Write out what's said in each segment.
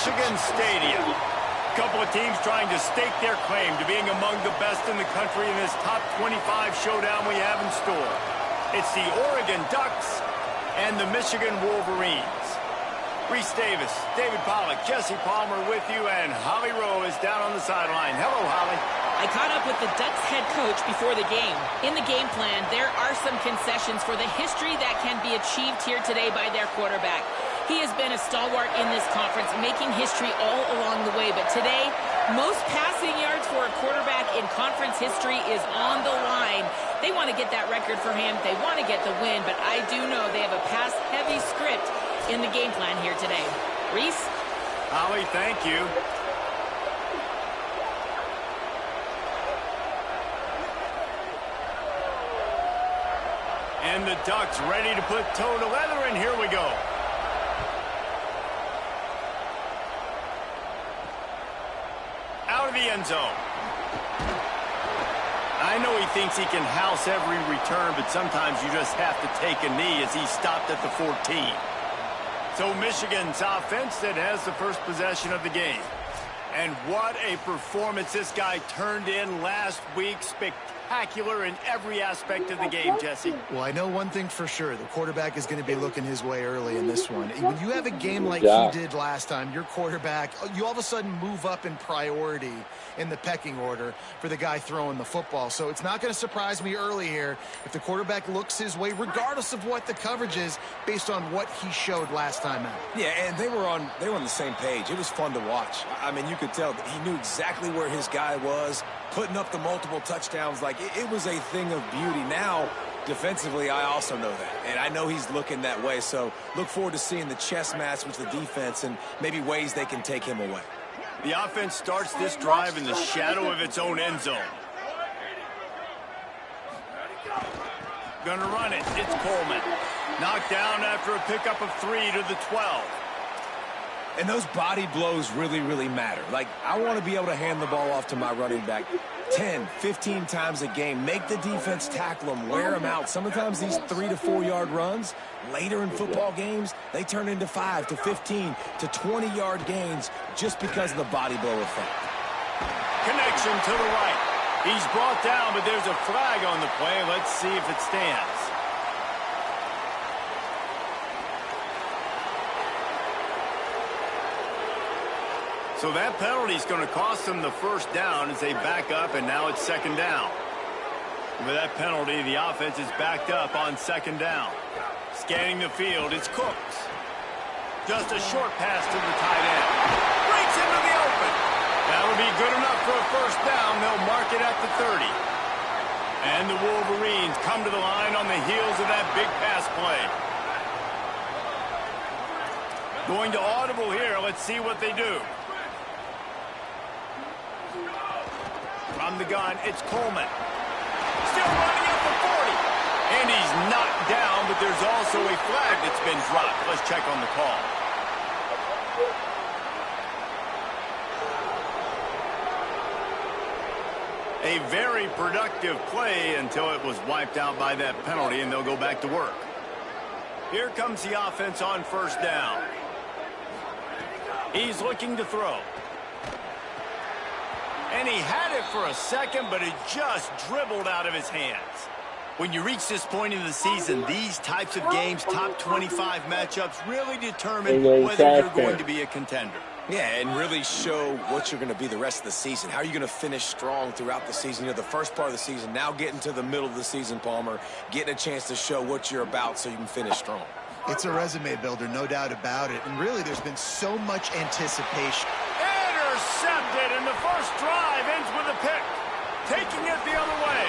Michigan Stadium. A couple of teams trying to stake their claim to being among the best in the country in this top 25 showdown we have in store. It's the Oregon Ducks and the Michigan Wolverines. Reese Davis, David Pollack, Jesse Palmer with you, and Holly Rowe is down on the sideline. Hello, Holly. I caught up with the Ducks head coach before the game. In the game plan, there are some concessions for the history that can be achieved here today by their quarterback. He has been a stalwart in this conference, making history all along the way. But today, most passing yards for a quarterback in conference history is on the line. They want to get that record for him. They want to get the win, but I do know they have a pass-heavy script in the game plan here today. Reese? Holly, thank you. And the Ducks ready to put toe to leather, and here we go. Out of the end zone. I know he thinks he can house every return, but sometimes you just have to take a knee as he stopped at the 14. So Michigan's offense that has the first possession of the game. And what a performance this guy turned in last week. Spectacular in every aspect of the game, Jesse. Well, I know one thing for sure. The quarterback is going to be looking his way early in this one. When you have a game like he did last time, your quarterback, you all of a sudden move up in priority in the pecking order for the guy throwing the football. So it's not going to surprise me early here if the quarterback looks his way, regardless of what the coverage is, based on what he showed last time out. Yeah, and they were on the same page. It was fun to watch. I mean, you could tell that he knew exactly where his guy was, putting up the multiple touchdowns. Like, it was a thing of beauty. Now, defensively, I also know that. And I know he's looking that way. So look forward to seeing the chess match with the defense and maybe ways they can take him away. The offense starts this drive in the shadow of its own end zone. Gonna run it. It's Coleman. Knocked down after a pickup of 3 to the 12. And those body blows really, really matter. Like, I want to be able to hand the ball off to my running back 10, 15 times a game. Make the defense tackle them, wear them out. Sometimes these 3 to 4 yard runs, later in football games, they turn into 5 to 15 to 20 yard gains just because of the body blow effect. Connection to the right. He's brought down, but there's a flag on the play. Let's see if it stands. So that penalty is going to cost them the first down as they back up, and now it's second down. With that penalty, the offense is backed up on second down. Scanning the field, it's Cooks. Just a short pass to the tight end. Breaks into the open. That'll be good enough for a first down. They'll mark it at the 30. And the Wolverines come to the line on the heels of that big pass play. Going to audible here. Let's see what they do. From the gun, it's Coleman. Still running up the 40. And he's knocked down, but there's also a flag that's been dropped. Let's check on the call. A very productive play until it was wiped out by that penalty, and they'll go back to work. Here comes the offense on first down. He's looking to throw. And he had it for a second, but it just dribbled out of his hands. When you reach this point in the season, these types of games, top 25 matchups, really determine whether you're going to be a contender. Yeah, and really show what you're going to be the rest of the season. How are you going to finish strong throughout the season? You know, the first part of the season, now getting to the middle of the season, Palmer, getting a chance to show what you're about so you can finish strong. It's a resume builder, no doubt about it. And really, there's been so much anticipation. Intercepted, and the first drive ends with a pick. Taking it the other way.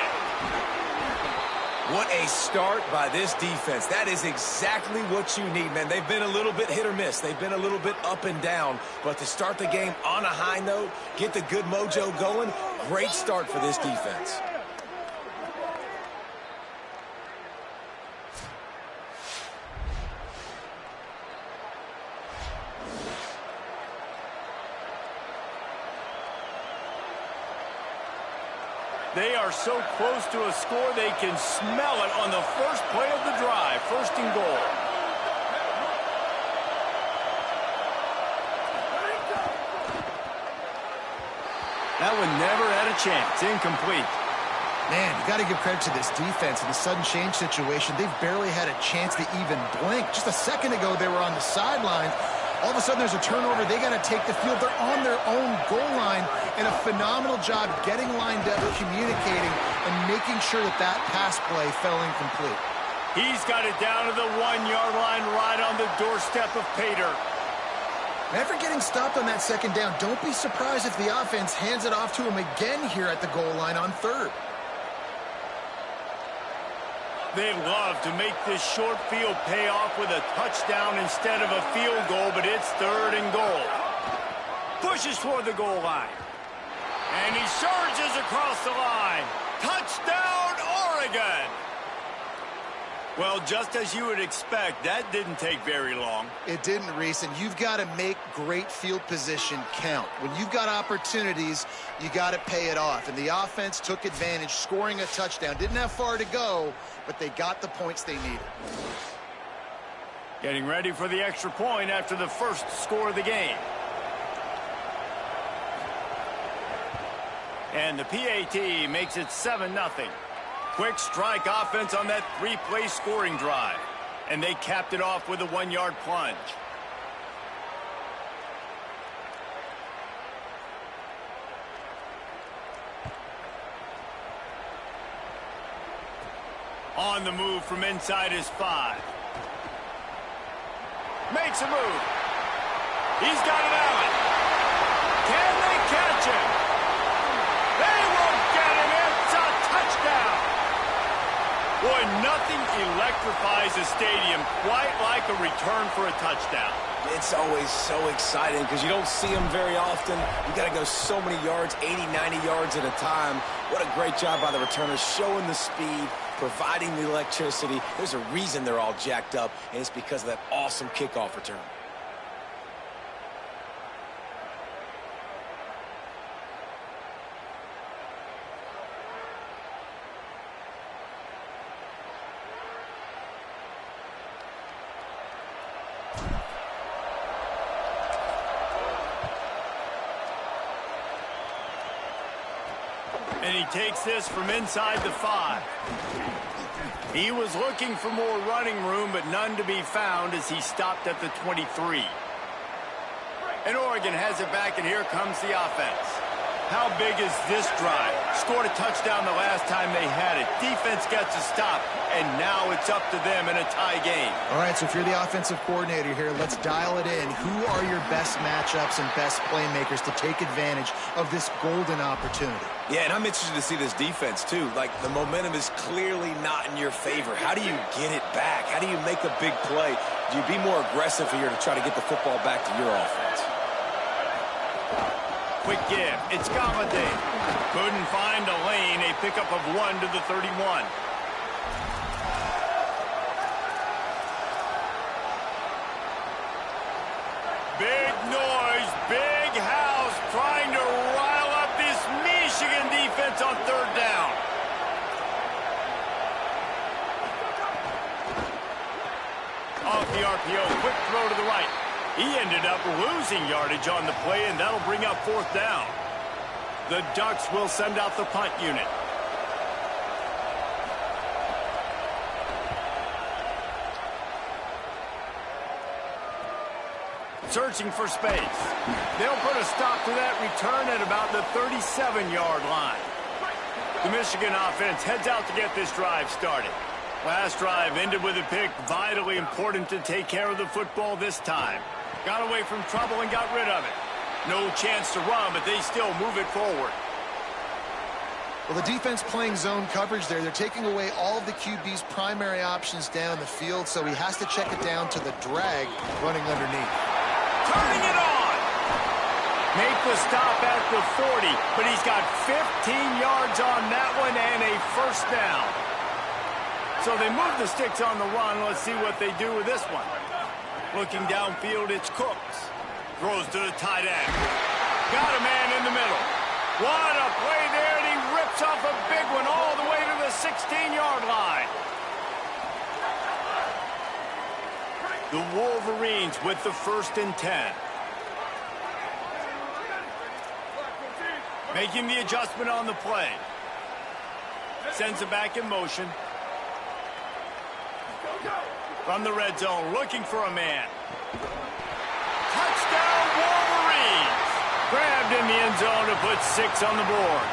What a start by this defense. That is exactly what you need, man. They've been a little bit hit or miss. They've been a little bit up and down. But to start the game on a high note, get the good mojo going, great start for this defense. They are so close to a score, they can smell it on the first play of the drive. First and goal. That one never had a chance. Incomplete. Man, you got to give credit to this defense. In the sudden change situation, they've barely had a chance to even blink. Just a second ago, they were on the sidelines. All of a sudden, there's a turnover. They got to take the field. They're on their own goal line, and a phenomenal job getting lined up, communicating, and making sure that that pass play fell incomplete. He's got it down to the 1-yard line right on the doorstep of Pater. After getting stopped on that second down, don't be surprised if the offense hands it off to him again here at the goal line on third. They'd love to make this short field pay off with a touchdown instead of a field goal, but it's 3rd and goal. Pushes toward the goal line. And he surges across the line. Touchdown, Oregon! Well, just as you would expect, that didn't take very long. It didn't, Reese, and you've got to make great field position count. When you've got opportunities, you got to pay it off. And the offense took advantage, scoring a touchdown. Didn't have far to go, but they got the points they needed. Getting ready for the extra point after the first score of the game. And the PAT makes it 7-0. Quick strike offense on that 3-play scoring drive. And they capped it off with a 1-yard plunge. On the move from inside his 5. Makes a move. He's got it out. Can they catch him? They won't get him. It's a touchdown. Boy, nothing electrifies a stadium quite like a return for a touchdown. It's always so exciting because you don't see them very often. You got to go so many yards, 80, 90 yards at a time. What a great job by the returners, showing the speed, providing the electricity. There's a reason they're all jacked up, and it's because of that awesome kickoff return. And he takes this from inside the 5. He was looking for more running room, but none to be found as he stopped at the 23. And Oregon has it back, and here comes the offense. How big is this drive? Scored a touchdown the last time they had it. Defense gets a stop, and now it's up to them in a tie game. All right, so if you're the offensive coordinator here, let's dial it in. Who are your best matchups and best playmakers to take advantage of this golden opportunity? Yeah, and I'm interested to see this defense, too. Like, the momentum is clearly not in your favor. How do you get it back? How do you make a big play? Do you be more aggressive here to try to get the football back to your offense? Quick give. It's Galladay. Couldn't find a lane. A pickup of 1 to the 31. Big noise, big house, trying to rile up this Michigan defense on 3rd down. Off the RPO, quick throw to the right. He ended up losing yardage on the play, and that'll bring up 4th down. The Ducks will send out the punt unit. Searching for space. They'll put a stop to that return at about the 37-yard line. The Michigan offense heads out to get this drive started. Last drive ended with a pick. Vitally important to take care of the football this time. Got away from trouble and got rid of it. No chance to run, but they still move it forward. Well, the defense playing zone coverage there. They're taking away all of the QB's primary options down the field, so he has to check it down to the drag running underneath. Turning it on. Make the stop at the 40, but he's got 15 yards on that one and a 1st down. So they move the sticks on the run. Let's see what they do with this one. Looking downfield, it's Cooks. Throws to the tight end. Got a man in the middle. What a play there, and he rips off a big one all the way to the 16-yard line. The Wolverines with the 1st and 10. Making the adjustment on the play. Sends it back in motion. From the red zone, looking for a man. Touchdown, Wolverines! Grabbed in the end zone to put 6 on the board.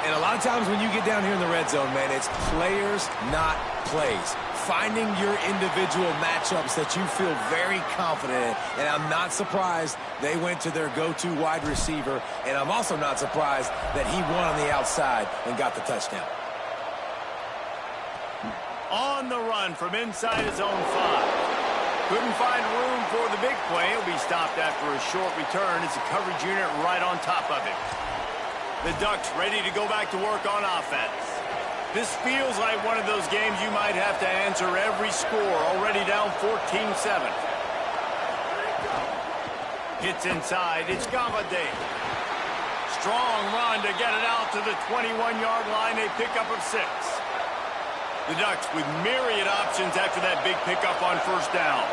And a lot of times when you get down here in the red zone, man, it's players, not plays. Finding your individual matchups that you feel very confident in. And I'm not surprised they went to their go-to wide receiver. And I'm also not surprised that he won on the outside and got the touchdown. On the run from inside his own 5. Couldn't find room for the big play. He'll be stopped after a short return. It's a coverage unit right on top of him. The Ducks ready to go back to work on offense. This feels like one of those games you might have to answer every score. Already down 14-7. Hits inside. It's Galladay. Strong run to get it out to the 21-yard line. A pickup of 6. The Ducks with myriad options after that big pickup on first down.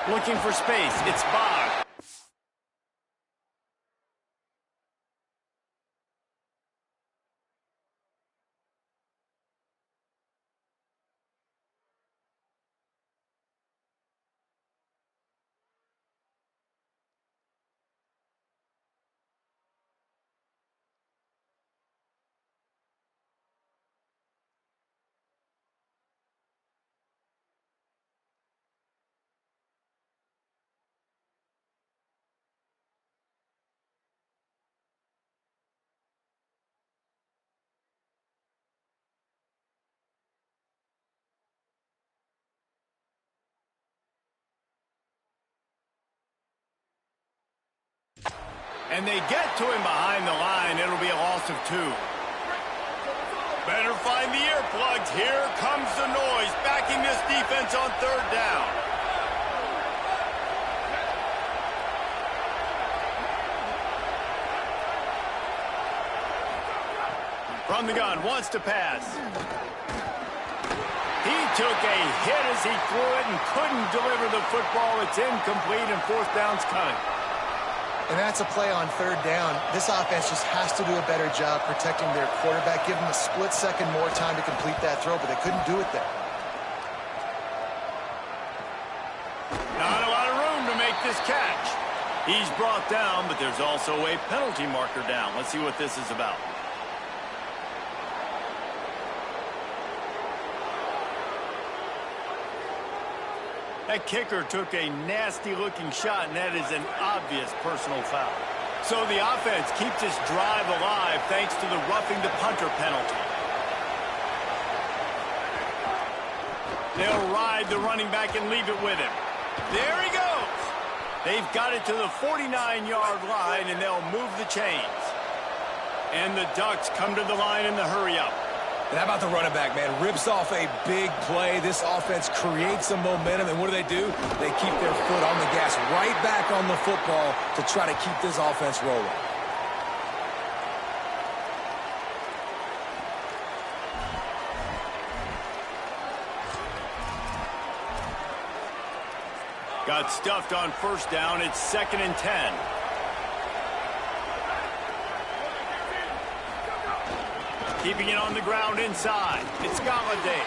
Looking for space. It's Bog. And they get to him behind the line. It'll be a loss of 2. Better find the earplugs. Here comes the noise, backing this defense on third down. From the gun, wants to pass. He took a hit as he threw it and couldn't deliver the football. It's incomplete, and fourth down's coming. And that's a play on third down. This offense just has to do a better job protecting their quarterback. Give them a split second more time to complete that throw, but they couldn't do it there. Not a lot of room to make this catch. He's brought down, but there's also a penalty marker down. Let's see what this is about. That kicker took a nasty-looking shot, and that is an obvious personal foul. So the offense keeps this drive alive thanks to the roughing the punter penalty. They'll ride the running back and leave it with him. There he goes. They've got it to the 49-yard line, and they'll move the chains. And the Ducks come to the line in the hurry-up. And how about the running back, man? Rips off a big play. This offense creates some momentum, and what do? They keep their foot on the gas, right back on the football to try to keep this offense rolling. Got stuffed on first down. It's 2nd and 10. Keeping it on the ground inside. It's Galladay.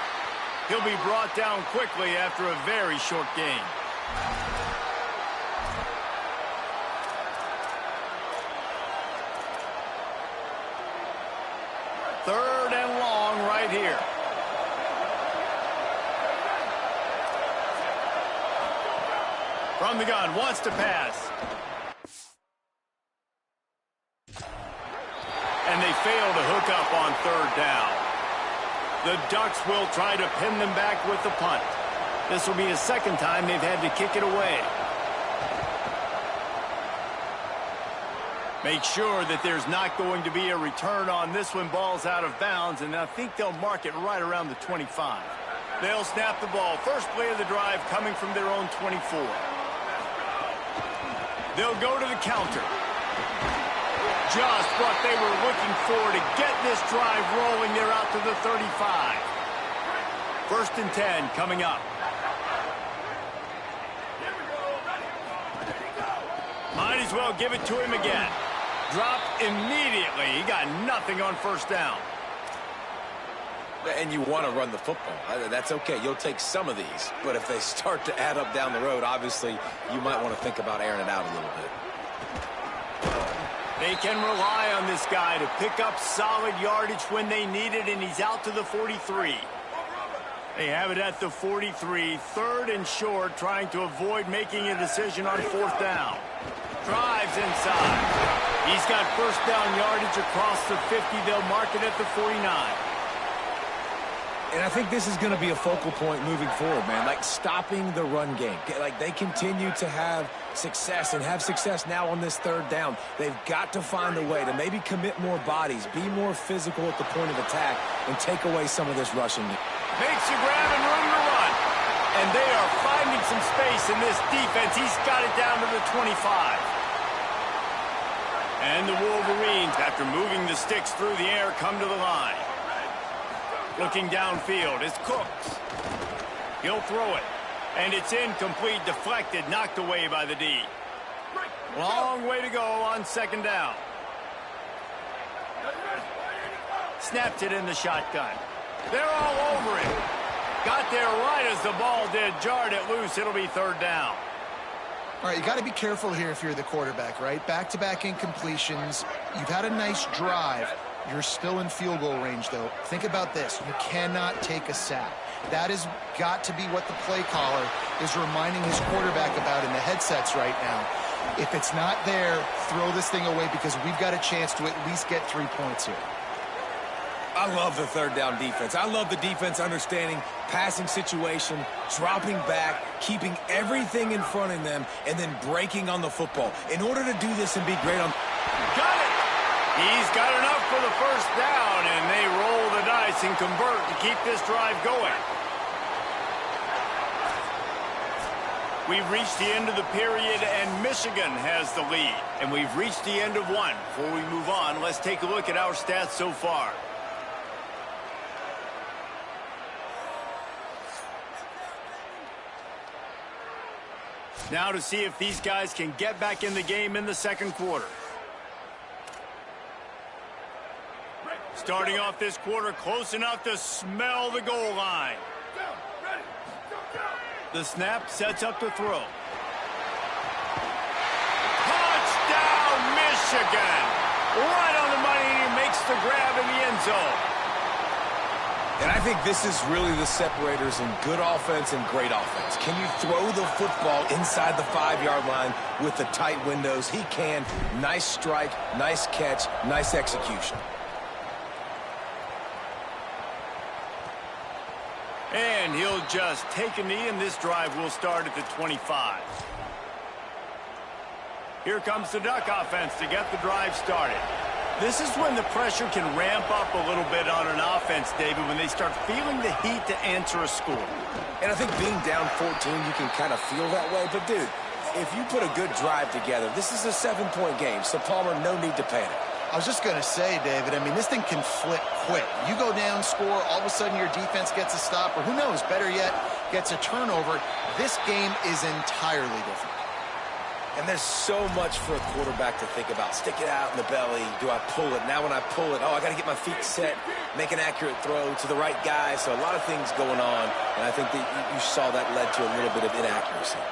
He'll be brought down quickly after a very short game. Third and long right here. From the gun, wants to pass. And they fail to hook up on third down. The Ducks will try to pin them back with the punt. This will be the second time they've had to kick it away. Make sure that there's not going to be a return on this when ball's out of bounds, and I think they'll mark it right around the 25. They'll snap the ball. First play of the drive coming from their own 24. They'll go to the counter. Just what they were looking for to get this drive rolling. They're out to the 35. 1st and 10 coming up. as well give it to him again. Dropped immediately. He got nothing on first down. And you want to run the football. That's okay. You'll take some of these. But if they start to add up down the road, obviously, you might want to think about airing it out a little bit. They can rely on this guy to pick up solid yardage when they need it, and he's out to the 43. They have it at the 43, 3rd and short, trying to avoid making a decision on 4th down. Drives inside. He's got first down yardage across the 50. They'll mark it at the 49. And I think this is going to be a focal point moving forward, man. Like, stopping the run game. Like, they continue to have success and have success now on this 3rd down. They've got to find a way to maybe commit more bodies, be more physical at the point of attack, and take away some of this rushing. Makes a grab and room to run. And they are finding some space in this defense. He's got it down to the 25. And the Wolverines, after moving the sticks through the air, come to the line. Looking downfield is Cooks. He'll throw it. And it's incomplete, deflected, knocked away by the D. Long way to go on 2nd down. Snapped it in the shotgun. They're all over it. Got there right as the ball did. Jarred it loose. It'll be 3rd down. All right, you got to be careful here if you're the quarterback, right? Back-to-back incompletions. You've had a nice drive. You're still in field goal range, though. Think about this. You cannot take a sack. That has got to be what the play caller is reminding his quarterback about in the headsets right now. If it's not there, throw this thing away because we've got a chance to at least get 3 points here. I love the 3rd down defense. I love the defense understanding passing situation, dropping back, keeping everything in front of them, and then breaking on the football. In order to do this and be great on... Got it! He's got enough for the first down, and they roll the dice and convert to keep this drive going. We've reached the end of the period, and Michigan has the lead. And we've reached the end of one. Before we move on, let's take a look at our stats so far. Now to see if these guys can get back in the game in the 2nd quarter. Starting off this quarter close enough to smell the goal line. The snap sets up to throw. Touchdown, Michigan! Right on the money, and he makes the grab in the end zone. And I think this is really the separators in good offense and great offense. Can you throw the football inside the 5-yard line with the tight windows? He can. Nice strike, nice catch, nice execution. And he'll just take a knee, and this drive will start at the 25. Here comes the Duck offense to get the drive started. This is when the pressure can ramp up a little bit on an offense, David, when they start feeling the heat to answer a score. And I think being down 14, you can kind of feel that way. But, dude, if you put a good drive together, this is a 7-point game. So, Palmer, no need to panic. I was just going to say, David, I mean, this thing can flip quick. You go down, score, all of a sudden your defense gets a stop, or who knows, better yet, gets a turnover. This game is entirely different. And there's so much for a quarterback to think about. Stick it out in the belly. Do I pull it? Now when I pull it, oh, I got to get my feet set, make an accurate throw to the right guy. So a lot of things going on, and I think that you saw that led to a little bit of inaccuracy.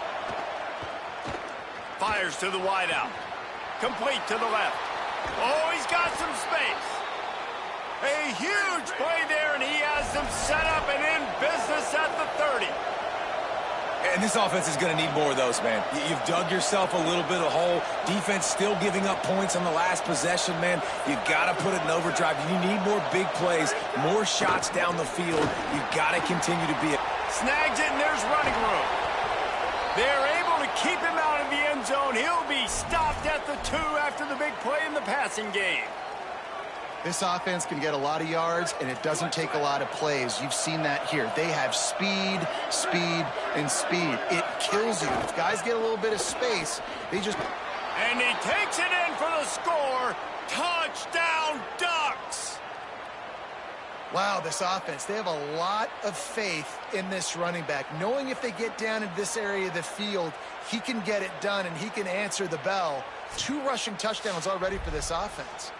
Fires to the wideout. Complete to the left. Oh, he's got some space. A huge play there, and he has them set up and in business at the 30. And this offense is going to need more of those, man. You've dug yourself a little bit of a hole. Defense still giving up points on the last possession, man. You got to put it in overdrive. You need more big plays, more shots down the field. You got to continue to be it. Snags it, and there's running room. They're able to keep him out of the end zone. He'll be stopped at the 2 after the big play in the passing game. This offense can get a lot of yards, and it doesn't take a lot of plays. You've seen that here. They have speed, speed, and speed. It kills you. If guys get a little bit of space, they just... And he takes it in for the score. Touchdown, Ducks! Wow, this offense, they have a lot of faith in this running back, knowing if they get down into this area of the field, he can get it done and he can answer the bell. 2 rushing touchdowns already for this offense.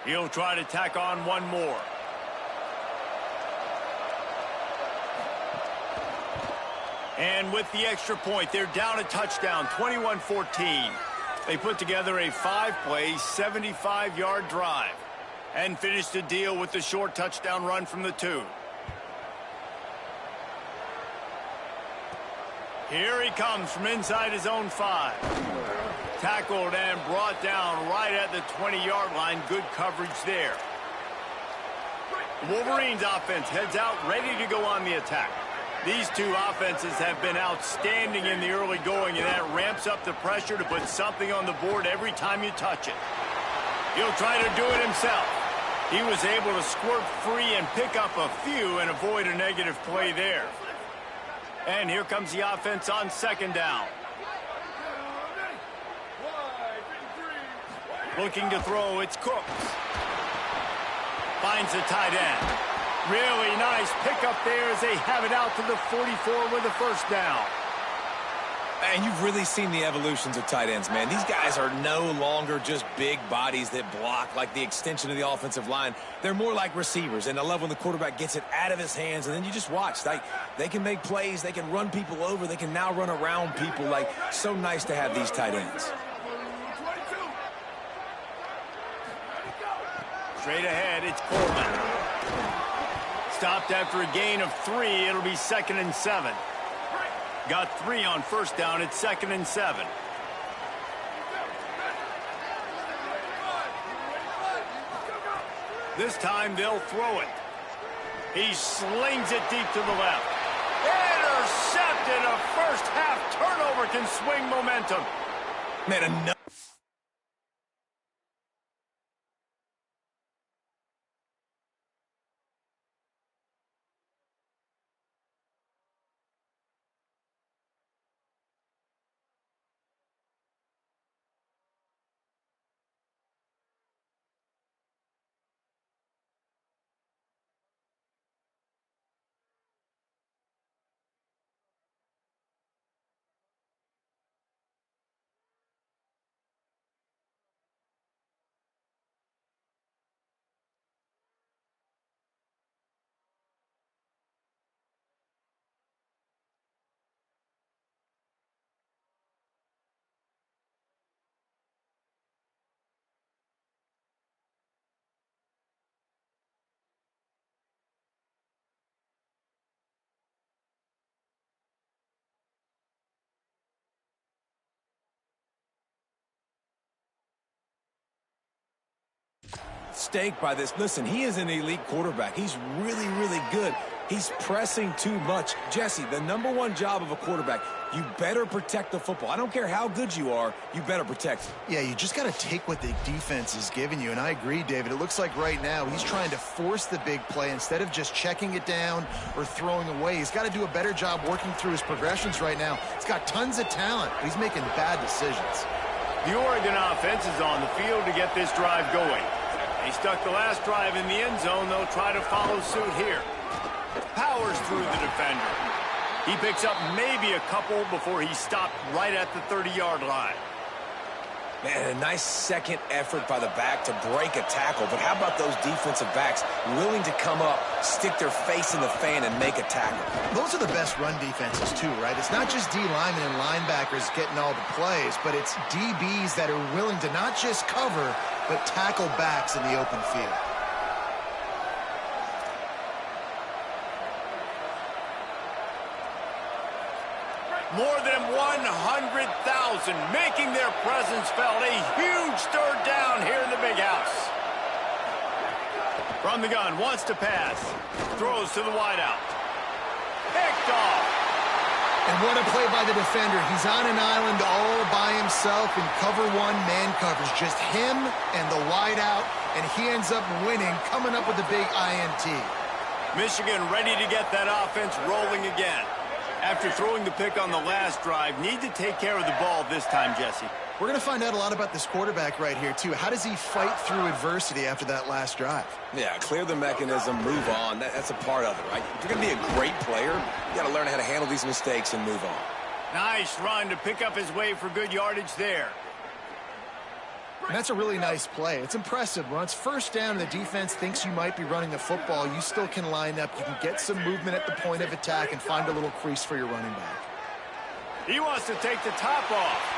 He'll try to tack on one more. And with the extra point, they're down a touchdown, 21-14. They put together a 5-play, 75-yard drive and finished the deal with the short touchdown run from the 2. Here he comes from inside his own 5. Tackled and brought down right at the 20-yard line. Good coverage there. Wolverines offense heads out ready to go on the attack. These 2 offenses have been outstanding in the early going, and that ramps up the pressure to put something on the board every time you touch it. He'll try to do it himself. He was able to squirt free and pick up a few and avoid a negative play there. And here comes the offense on 2nd down. Looking to throw, it's Cooks. Finds the tight end. Really nice pickup there as they have it out to the 44 with a 1st down. And you've really seen the evolutions of tight ends, man. These guys are no longer just big bodies that block like the extension of the offensive line. They're more like receivers, and I love when the quarterback gets it out of his hands, and then you just watch. Like, they can make plays, they can run people over, they can now run around people. Like, so nice to have these tight ends. Straight ahead, it's Coleman. Stopped after a gain of 3. It'll be 2nd and 7. Got 3 on 1st down. It's 2nd and 7. This time they'll throw it. He slings it deep to the left. Intercepted. A first half turnover can swing momentum. Man, enough. Mistake by this. Listen, he is an elite quarterback. He's really, really good. He's pressing too much. Jesse, the #1 job of a quarterback, you better protect the football. I don't care how good you are, you better protect it. Yeah, you just got to take what the defense is giving you, and I agree, David. It looks like right now he's trying to force the big play instead of just checking it down or throwing away. He's got to do a better job working through his progressions right now. He's got tons of talent, but he's making bad decisions. The Oregon offense is on the field to get this drive going. They stuck the last drive in the end zone. They'll try to follow suit here. Powers through the defender. He picks up maybe a couple before he stopped right at the 30-yard line. Man, a nice second effort by the back to break a tackle. But how about those defensive backs willing to come up, stick their face in the fan, and make a tackle? Those are the best run defenses, too, right? It's not just D linemen and linebackers getting all the plays, but it's DBs that are willing to not just cover, but tackle backs in the open field. More than 100,000 making their presence felt. A huge 3rd down here in the big house. From the gun, wants to pass. Throws to the wideout. Picked off. And what a play by the defender. He's on an island all by himself in cover one man coverage. Just him and the wide out, and he ends up winning, coming up with a big INT. Michigan ready to get that offense rolling again. After throwing the pick on the last drive, need to take care of the ball this time, Jesse. We're going to find out a lot about this quarterback right here, too. How does he fight through adversity after that last drive? Yeah, clear the mechanism, move on. That's a part of it, right? If you're going to be a great player, you got to learn how to handle these mistakes and move on. Nice run to pick up his way for good yardage there. And that's a really nice play. It's impressive. When it's first down and the defense thinks you might be running the football, you still can line up. You can get some movement at the point of attack and find a little crease for your running back. He wants to take the top off.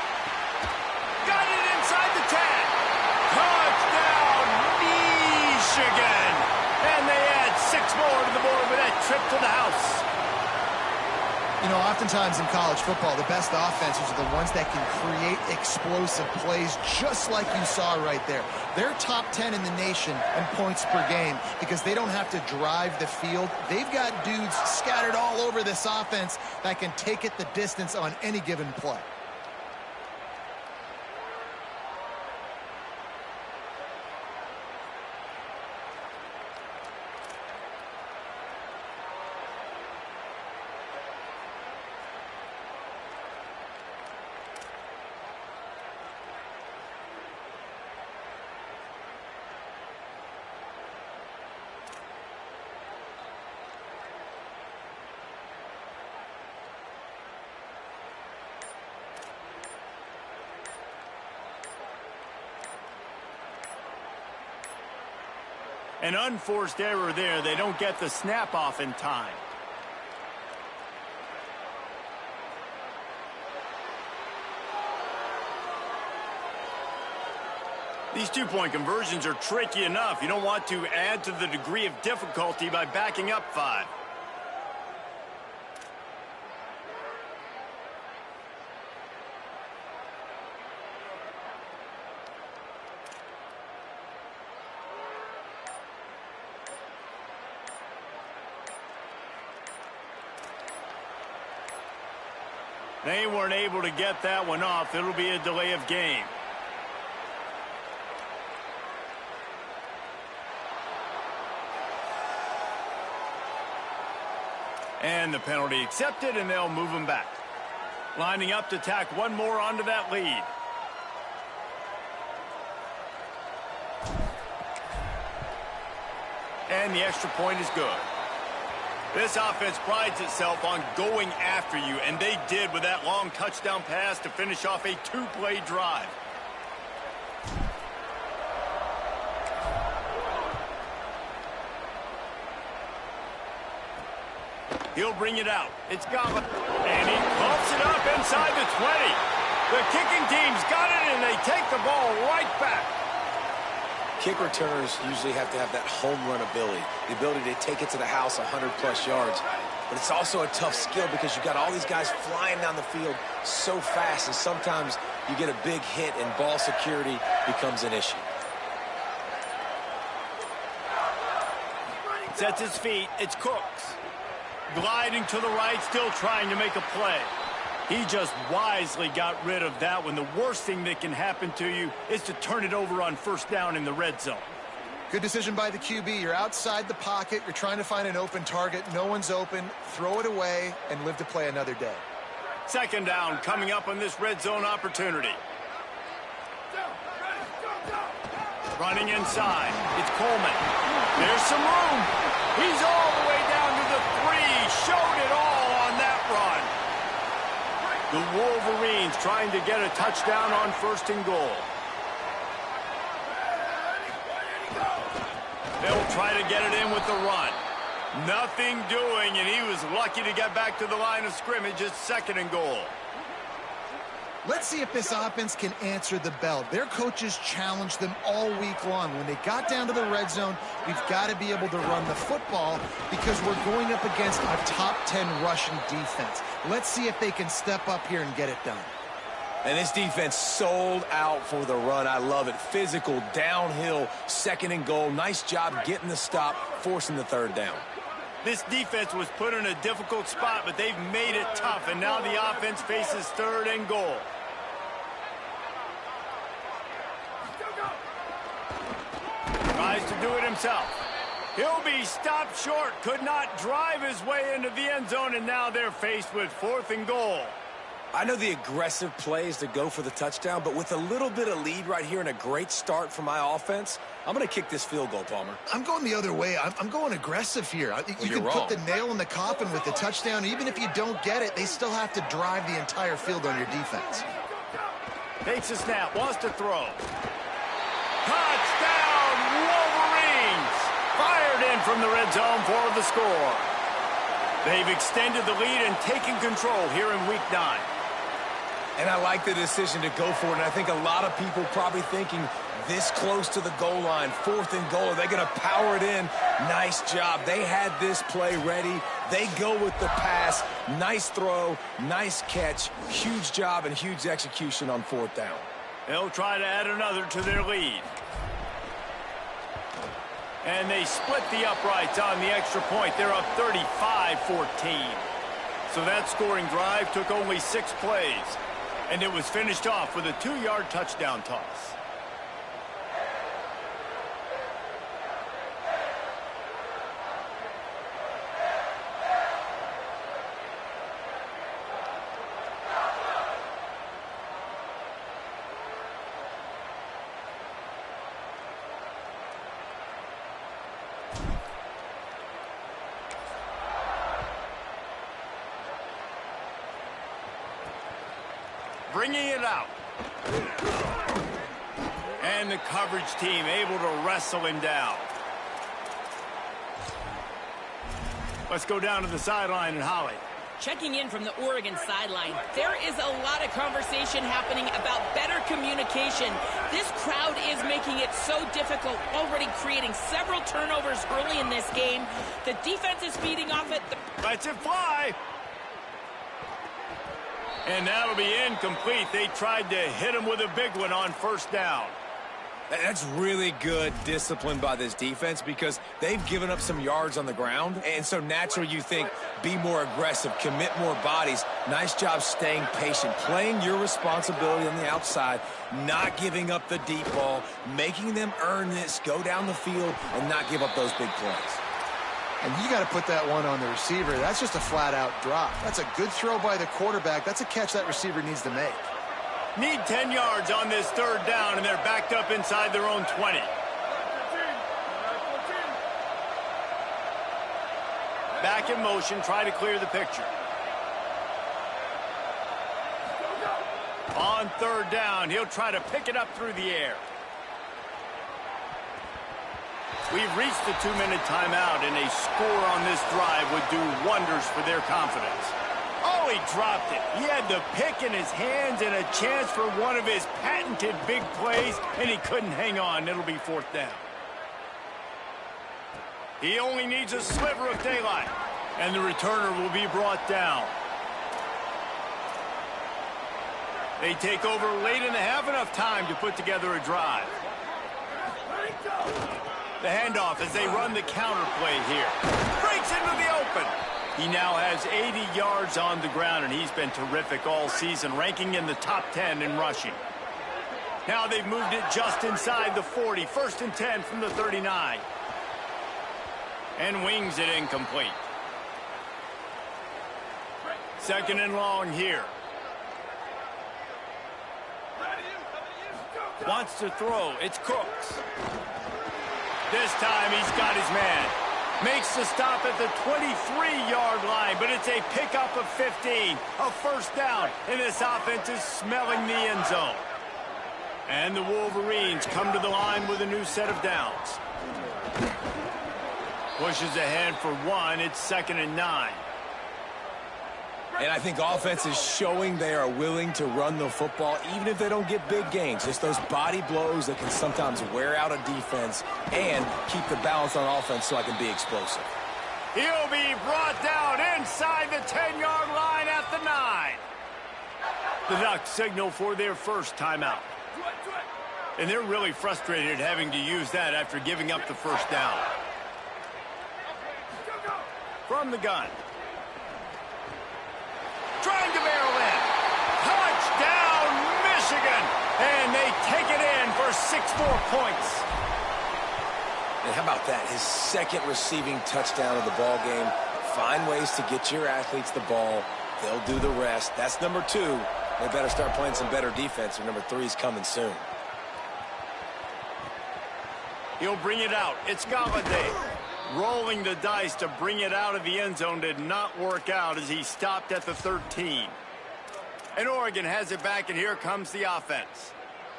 Got it inside the 10. Touchdown, Michigan. And they add 6 more to the board with that trip to the house. You know, oftentimes in college football, the best offenses are the ones that can create explosive plays just like you saw right there. They're top 10 in the nation in points per game because they don't have to drive the field. They've got dudes scattered all over this offense that can take it the distance on any given play. An unforced error there. They don't get the snap off in time. These two-point conversions are tricky enough. You don't want to add to the degree of difficulty by backing up 5. They weren't able to get that one off. It'll be a delay of game. And the penalty accepted, and they'll move him back. Lining up to tack one more onto that lead. And the extra point is good. This offense prides itself on going after you, and they did with that long touchdown pass to finish off a 2-play drive. He'll bring it out. It's Gala. And he pumps it up inside the 20. The kicking team's got it, and they take the ball right back. Kick returners usually have to have that home run ability, the ability to take it to the house 100-plus yards. But it's also a tough skill because you've got all these guys flying down the field so fast, and sometimes you get a big hit and ball security becomes an issue. Sets his feet. It's Cooks. Gliding to the right, still trying to make a play. He just wisely got rid of that one. The worst thing that can happen to you is to turn it over on first down in the red zone. Good decision by the QB. You're outside the pocket. You're trying to find an open target. No one's open. Throw it away and live to play another day. Second down coming up on this red zone opportunity. Running inside. It's Coleman. There's some room. He's all the way down to the 3. Showed it all on that run. The Wolverines trying to get a touchdown on 1st and goal. They'll try to get it in with the run. Nothing doing, and he was lucky to get back to the line of scrimmage. It's 2nd and goal. Let's see if this offense can answer the bell. Their coaches challenged them all week long. When they got down to the red zone, we've got to be able to run the football because we're going up against a top 10 rushing defense. Let's see if they can step up here and get it done. And this defense sold out for the run. I love it. Physical, downhill, 2nd and goal. Nice job getting the stop, forcing the 3rd down. This defense was put in a difficult spot, but they've made it tough, and now the offense faces 3rd and goal. Tries to do it himself. He'll be stopped short, could not drive his way into the end zone, and now they're faced with 4th and goal. I know the aggressive play is to go for the touchdown, but with a little bit of lead right here and a great start for my offense, I'm going to kick this field goal, Palmer. I'm going the other way. I'm going aggressive here. You can put the nail in the coffin with the touchdown. Even if you don't get it, they still have to drive the entire field on your defense. Takes a snap, wants to throw. Touchdown, Wolverines! Fired in from the red zone for the score. They've extended the lead and taken control here in Week 9. And I like the decision to go for it. And I think a lot of people probably thinking this close to the goal line, 4th and goal, are they going to power it in? Nice job. They had this play ready. They go with the pass. Nice throw, nice catch. Huge job and huge execution on 4th down. They'll try to add another to their lead. And they split the uprights on the extra point. They're up 35-14. So that scoring drive took only 6 plays. And it was finished off with a 2-yard touchdown toss. Bringing it out. And the coverage team able to wrestle him down. Let's go down to the sideline and Holly. Checking in from the Oregon sideline, there is a lot of conversation happening about better communication. This crowd is making it so difficult, already creating several turnovers early in this game. The defense is feeding off it. Lets it fly. And that'll be incomplete. They tried to hit him with a big one on 1st down. That's really good discipline by this defense because they've given up some yards on the ground. And so naturally you think, be more aggressive, commit more bodies. Nice job staying patient, playing your responsibility on the outside, not giving up the deep ball, making them earn this, go down the field, and not give up those big plays. And you got to put that one on the receiver. That's just a flat-out drop. That's a good throw by the quarterback. That's a catch that receiver needs to make. Need 10 yards on this 3rd down, and they're backed up inside their own 20. Back in motion, try to clear the picture. On 3rd down, he'll try to pick it up through the air. We've reached the 2-minute timeout, and a score on this drive would do wonders for their confidence. Oh, he dropped it. He had the pick in his hands and a chance for one of his patented big plays, and he couldn't hang on. It'll be 4th down. He only needs a sliver of daylight, and the returner will be brought down. They take over late in the half, enough time to put together a drive. The handoff as they run the counter play here. Breaks into the open. He now has 80 yards on the ground, and he's been terrific all season, ranking in the top 10 in rushing. Now they've moved it just inside the 40. 1st and 10 from the 39. And wings it incomplete. 2nd and long here. Wants to throw. It's Cooks. This time he's got his man. Makes the stop at the 23-yard line, but it's a pickup of 15. A 1st down, and this offense is smelling the end zone. And the Wolverines come to the line with a new set of downs. Pushes ahead for 1. It's 2nd and 9. And I think offense is showing they are willing to run the football, even if they don't get big gains. Just those body blows that can sometimes wear out a defense and keep the balance on offense so I can be explosive. He'll be brought down inside the 10-yard line at the 9. The Ducks signal for their 1st timeout. And they're really frustrated having to use that after giving up the 1st down. from the gun. Trying to barrel in. Touchdown, Michigan! And they take it in for 6 points. And how about that? His second receiving touchdown of the ball game. Find ways to get your athletes the ball. They'll do the rest. That's number 2. They better start playing some better defense, or number 3 is coming soon. He'll bring it out. It's Galladay. Rolling the dice to bring it out of the end zone did not work out as he stopped at the 13. And Oregon has it back, and here comes the offense.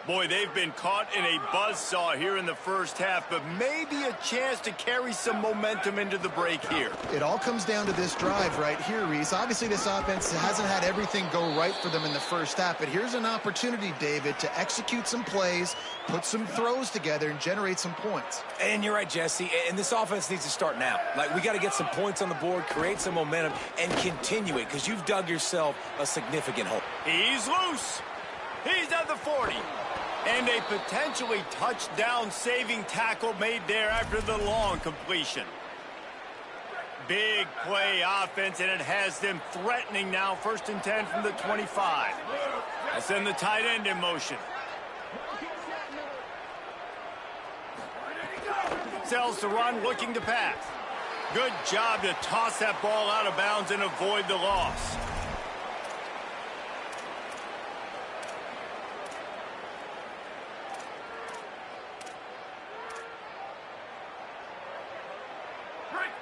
Boy, they've been caught in a buzzsaw here in the first half, but maybe a chance to carry some momentum into the break here. It all comes down to this drive right here, Reese. Obviously, this offense hasn't had everything go right for them in the first half, but here's an opportunity, David, to execute some plays, put some throws together, and generate some points. And you're right, Jesse, and this offense needs to start now. Like, we got to get some points on the board, create some momentum, and continue it, because you've dug yourself a significant hole. He's loose. He's at the 40. And a potentially touchdown-saving tackle made there after the long completion. Big play offense, and it has them threatening now. 1st and 10 from the 25. That's in the tight end in motion. Sells to run, looking to pass. Good job to toss that ball out of bounds and avoid the loss.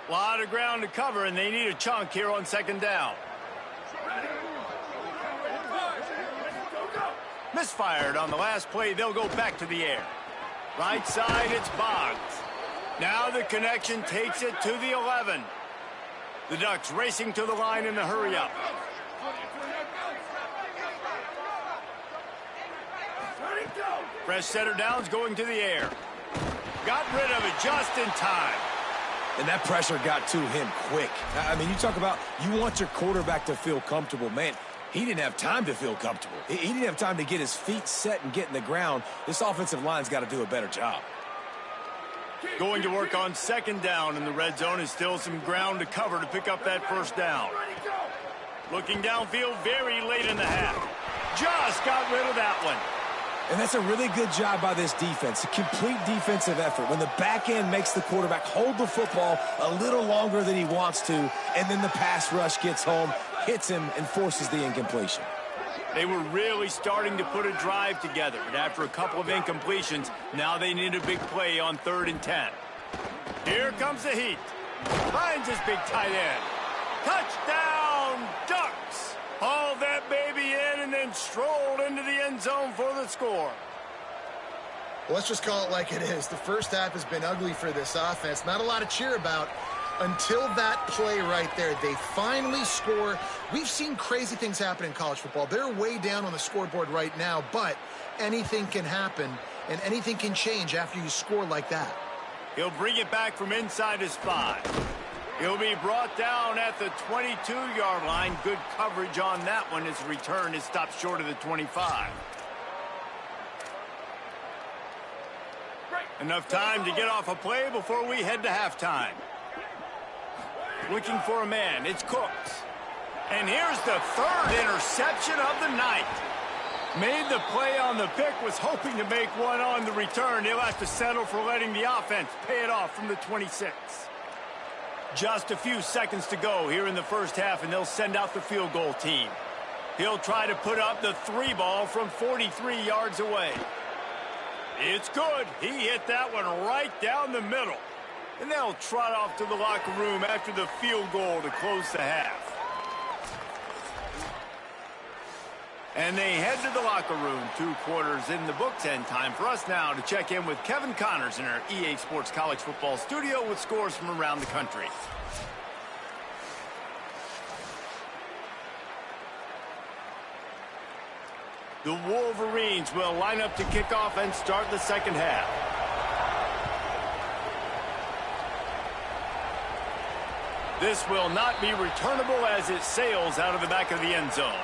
A lot of ground to cover, and they need a chunk here on 2nd down. Misfired on the last play. They'll go back to the air. Right side, it's Boggs. Now the connection takes it to the 11. The Ducks racing to the line in the hurry-up. Fresh setter downs going to the air. Got rid of it just in time. And that pressure got to him quick. I mean, you talk about you want your quarterback to feel comfortable. Man, he didn't have time to feel comfortable. He didn't have time to get his feet set and get in the ground. This offensive line's got to do a better job. Going to work on 2nd down in the red zone is still some ground to cover to pick up that 1st down. Looking downfield very late in the half. Just got rid of that one. And that's a really good job by this defense, a complete defensive effort. When the back end makes the quarterback hold the football a little longer than he wants to, and then the pass rush gets home, hits him, and forces the incompletion. They were really starting to put a drive together, and after a couple of incompletions, now they need a big play on 3rd and 10. Here comes the heat. Finds his big tight end. Touchdown, Ducks! Hauled that baby in and then strolled into the end zone for the score. Well, let's just call it like it is. The first half has been ugly for this offense. Not a lot to cheer about until that play right there. They finally score. We've seen crazy things happen in college football. They're way down on the scoreboard right now, but anything can happen, and anything can change after you score like that. He'll bring it back from inside his 5. He'll be brought down at the 22-yard line. Good coverage on that one. His return is stopped short of the 25. Enough time to get off a play before we head to halftime. Looking for a man. It's Cooks. And here's the 3rd interception of the night. Made the play on the pick, was hoping to make one on the return. He'll have to settle for letting the offense pay it off from the 26. Just a few seconds to go here in the first half, and they'll send out the field goal team. He'll try to put up the 3 ball from 43 yards away. It's good. He hit that one right down the middle. And they'll trot off to the locker room after the field goal to close the half. And they head to the locker room. 2 quarters in the books, and time for us now to check in with Kevin Connors in our EA Sports College Football studio with scores from around the country. The Wolverines will line up to kick off and start the 2nd half. This will not be returnable as it sails out of the back of the end zone.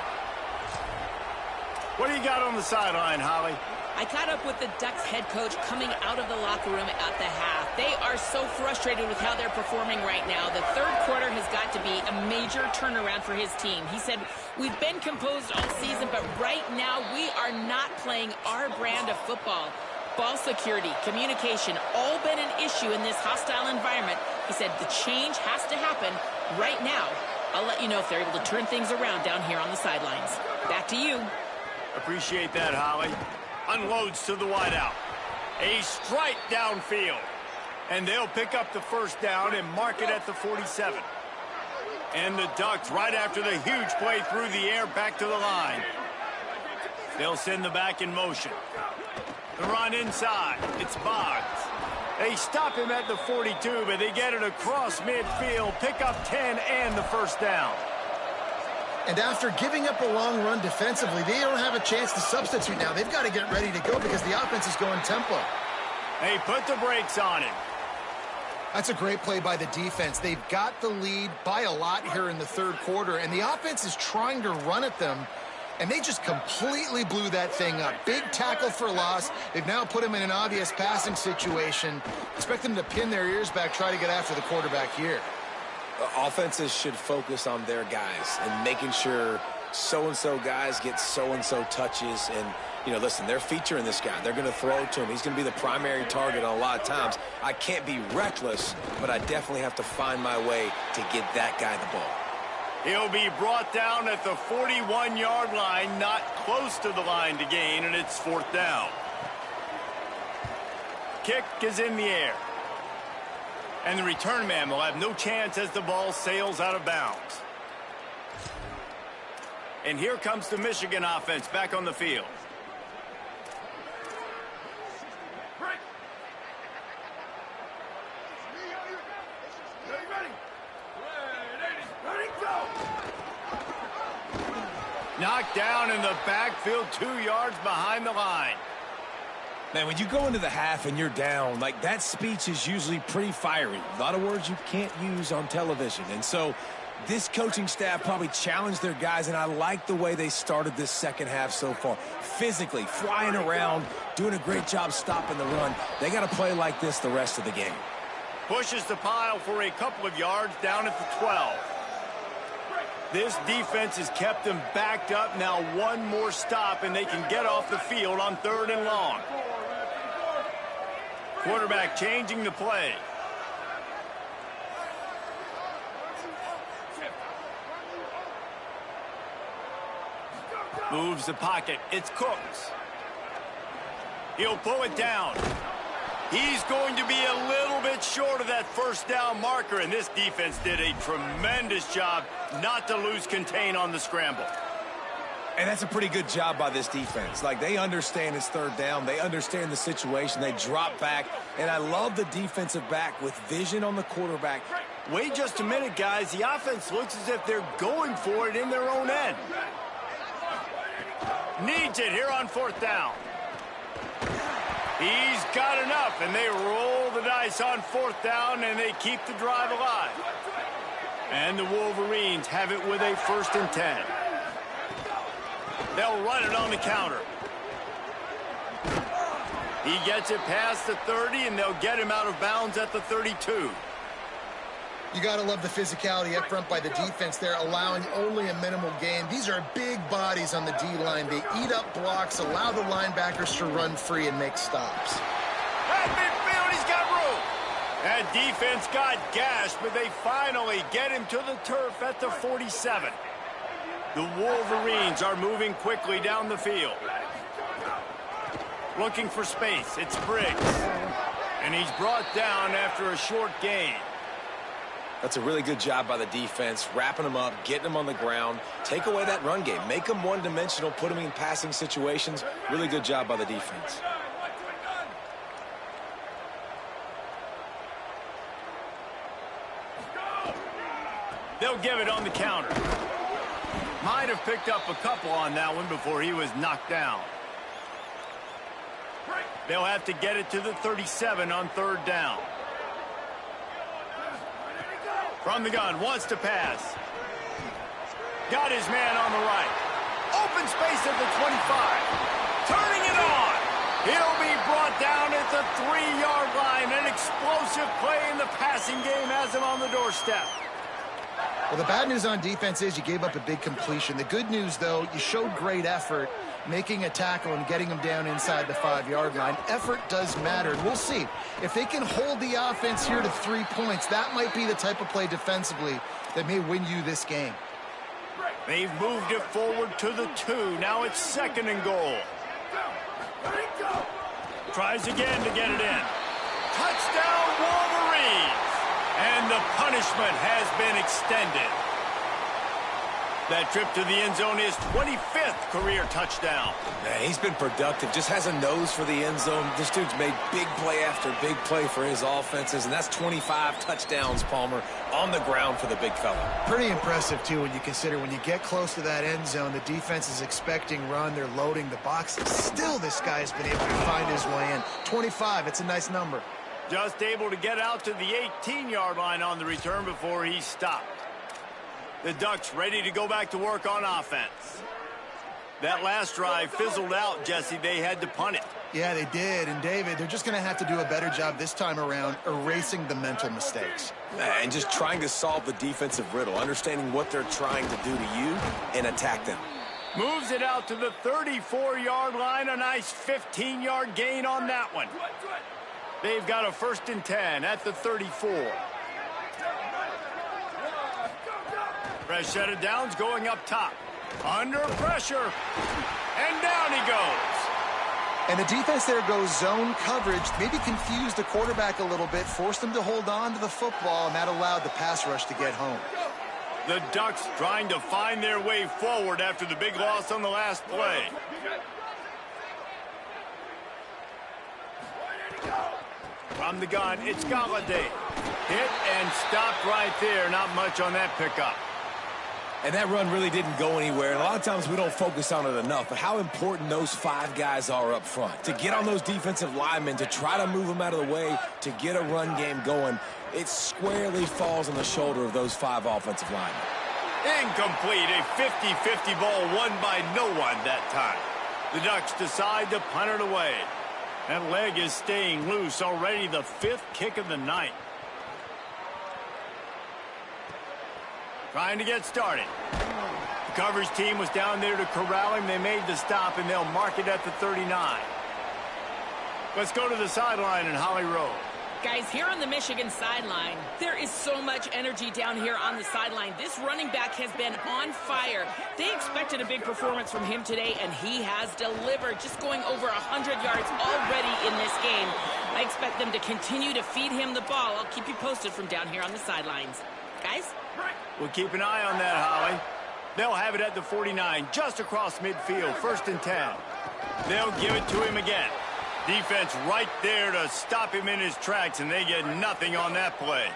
What do you got on the sideline, Holly? I caught up with the Ducks head coach coming out of the locker room at the half. They are so frustrated with how they're performing right now. The third quarter has got to be a major turnaround for his team. He said, we've been composed all season, but right now we are not playing our brand of football. Ball security, communication, all been an issue in this hostile environment. He said the change has to happen right now. I'll let you know if they're able to turn things around down here on the sidelines. Back to you. Appreciate that, Holly. Unloads to the wideout. A strike downfield. And they'll pick up the first down and mark it at the 47. And the Ducks, right after the huge play through the air, back to the line. They'll send the back in motion. The run inside. It's Boggs. They stop him at the 42, but they get it across midfield. Pick up 10 and the first down. And after giving up a long run defensively, they don't have a chance to substitute now. They've got to get ready to go because the offense is going tempo. They put the brakes on him. That's a great play by the defense. They've got the lead by a lot here in the third quarter, and the offense is trying to run at them, and they just completely blew that thing up. Big tackle for loss. They've now put him in an obvious passing situation. Expect them to pin their ears back, try to get after the quarterback here. Offenses should focus on their guys and making sure so-and-so guys get so-and-so touches. And, you know, listen, they're featuring this guy. They're going to throw it to him. He's going to be the primary target on a lot of times. I can't be reckless, but I definitely have to find my way to get that guy the ball. He'll be brought down at the 41-yard line, not close to the line to gain, and it's fourth down. Kick is in the air. And the return man will have no chance as the ball sails out of bounds. And here comes the Michigan offense back on the field. Knocked down in the backfield, 2 yards behind the line. Man, when you go into the half and you're down, like, that speech is usually pretty fiery. A lot of words you can't use on television. And so this coaching staff probably challenged their guys, and I like the way they started this second half so far. Physically, flying around, doing a great job stopping the run. They got to play like this the rest of the game. Pushes the pile for a couple of yards down at the 12. This defense has kept them backed up. Now one more stop, and they can get off the field on 3rd and long. Quarterback changing the play. Moves the pocket. It's Cooks. He'll pull it down. He's going to be a little bit short of that first down marker, and this defense did a tremendous job not to lose contain on the scramble. And that's a pretty good job by this defense. Like, they understand it's 3rd down. They understand the situation. They drop back. And I love the defensive back with vision on the quarterback. Wait just a minute, guys. The offense looks as if they're going for it in their own end. Needs it here on 4th down. He's got enough, and they roll the dice on 4th down, and they keep the drive alive. And the Wolverines have it with a 1st and 10. They'll run it on the counter. He gets it past the 30, and they'll get him out of bounds at the 32. You got to love the physicality up front by the defense there, allowing only a minimal gain. These are big bodies on the D-line. They eat up blocks, allow the linebackers to run free and make stops. At midfield, he's got room. That defense got gashed, but they finally get him to the turf at the 47. The Wolverines are moving quickly down the field. Looking for space. It's Briggs. And he's brought down after a short gain. That's a really good job by the defense, wrapping them up, getting them on the ground. Take away that run game. Make them one-dimensional, put them in passing situations. Really good job by the defense. They'll give it on the counter. Might have picked up a couple on that one before he was knocked down. They'll have to get it to the 37 on 3rd down. From the gun, wants to pass. Got his man on the right. Open space at the 25. Turning it on. He'll be brought down at the 3-yard line. An explosive play in the passing game has him on the doorstep. Well, the bad news on defense is you gave up a big completion. The good news, though, you showed great effort making a tackle and getting them down inside the 5-yard line. Effort does matter. And we'll see. If they can hold the offense here to 3 points, that might be the type of play defensively that may win you this game. They've moved it forward to the 2. Now it's 2nd and goal. Tries again to get it in. Touchdown, Wolverines! And the punishment has been extended. That trip to the end zone is 25th career touchdown. Man, he's been productive. Just has a nose for the end zone. This dude's made big play after big play for his offenses, and that's 25 touchdowns, Palmer, on the ground for the big fella. Pretty impressive, too, when you consider when you get close to that end zone, the defense is expecting run. They're loading the box. Still, this guy has been able to find his way in. 25, it's a nice number. Just able to get out to the 18-yard line on the return before he stopped. The Ducks ready to go back to work on offense. That last drive fizzled out, Jesse. They had to punt it. Yeah, they did. And, David, they're just going to have to do a better job this time around erasing the mental mistakes. And just trying to solve the defensive riddle, understanding what they're trying to do to you and attack them. Moves it out to the 34-yard line. A nice 15-yard gain on that one. They've got a 1st and 10 at the 34. Fresh set of downs going up top. Under pressure. And down he goes. And the defense there goes zone coverage. Maybe confused the quarterback a little bit. Forced him to hold on to the football, and that allowed the pass rush to get home. The Ducks trying to find their way forward after the big loss on the last play. From the gun, it's Galladay. Hit and stopped right there. Not much on that pickup. And that run really didn't go anywhere. And a lot of times we don't focus on it enough, but how important those 5 guys are up front. To get on those defensive linemen, to try to move them out of the way, to get a run game going, it squarely falls on the shoulder of those 5 offensive linemen. Incomplete. A 50-50 ball won by no one that time. The Ducks decide to punt it away. That leg is staying loose. Already the 5th kick of the night. Trying to get started. The coverage team was down there to corral him. They made the stop, and they'll mark it at the 39. Let's go to the sideline in Holly Rowe. Guys, here on the Michigan sideline, there is so much energy down here on the sideline. This running back has been on fire. They expected a big performance from him today, and he has delivered, just going over 100 yards already in this game. I expect them to continue to feed him the ball. I'll keep you posted from down here on the sidelines. Guys? We'll keep an eye on that, Holly. They'll have it at the 49, just across midfield, 1st and 10. They'll give it to him again. Defense right there to stop him in his tracks, and they get nothing on that play.